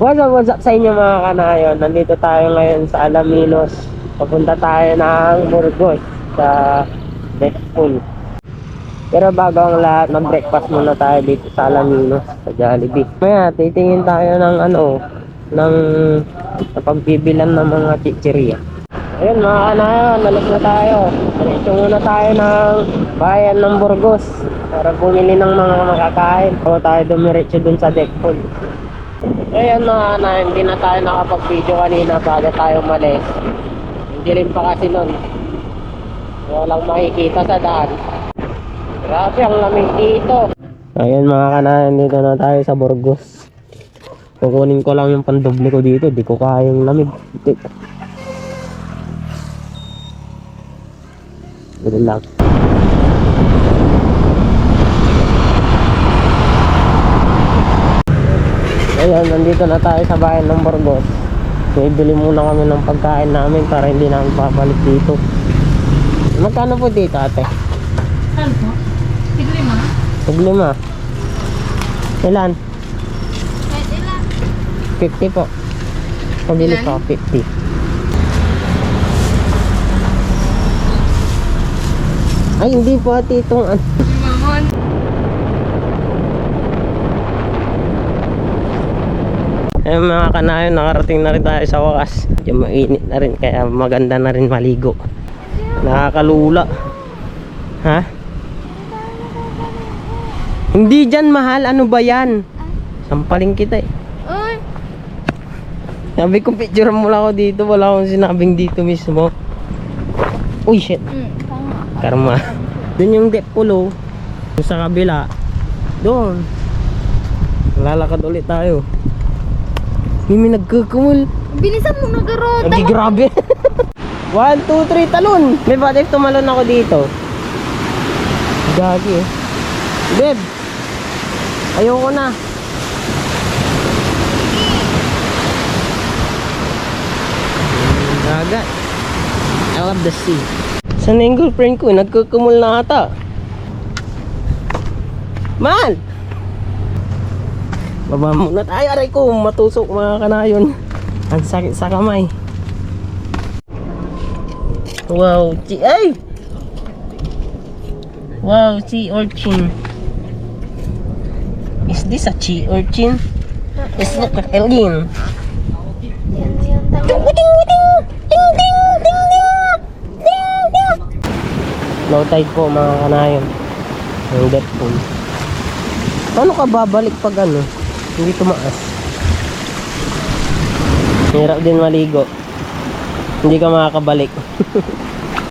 What's up sa inyo mga kanayon? Nandito tayo ngayon sa Alaminos. Papunta tayo ng Burgos sa Deadpool. Pero bago ang lahat, mag-breakfast muna tayo dito sa Alaminos, sa Jollibee. Maya, titingin tayo ng ng pagbibilan ng mga chichirya. Ayun mga kanayon, nalas na tayo. Diretso muna tayo ng bayan ng Burgos para bumili ng mga makakain. O tayo dumiretso dun sa Deadpool. Ayan na, hindi na tayo nakapag-video kanina bago tayo umalis. Dilim pa kasi nun. Walang makikita sa daan. Grabe ang lamig dito. Ayan mga kanayan, dito na tayo sa Burgos. Kukunin ko lang yung pandoble ko dito. Di ko kaya yung lamig. Dito lang. Ayan, nandito na tayo sa bayan ng Burgos. Bibili muna kami ng pagkain namin para hindi namin babalik dito. Magkano po dito ate? Saan po? Tiglima? Tiglima. Ilan? Kahit ilan? 50 po. Pabili Ilan? ko 50. Ay hindi po ate itong Limamon. Eh mga kanayon, nakarating na rin tayo sa wakas. Medyo mainit na rin kaya maganda na rin maligo. Nakakalula. Ha? Hindi dyan mahal, ano ba yan? Sampaling kita eh. Uy! Sabi ko picture mo lang ako dito, wala akong sinabing dito mismo. Uy shit, karma. Dun yung Deadpool oh. Yung sa kabila. Doon. Lalakad ulit tayo. Hindi may nagkukumul. Bilisan mo na garo! Hindi grabe. 1, 2, 3, talon. May what if tumalon ako dito? Gagi eh. Beb, ayoko na. Dagat. I love the sea. Saan na yung girlfriend ko? Nagkukumul na ata. Man! Baba muna tayo. Aray ko, matusok mga kanayon. Ang sakit sa kamay. Wow, ay! Wow, sea urchin. Is this a sea urchin? It's look like alien. Low tide po mga kanayon. Yung Deadpool. Paano ka babalik pag hindi tumaas? Hirap din maligo. Hindi ka makakabalik.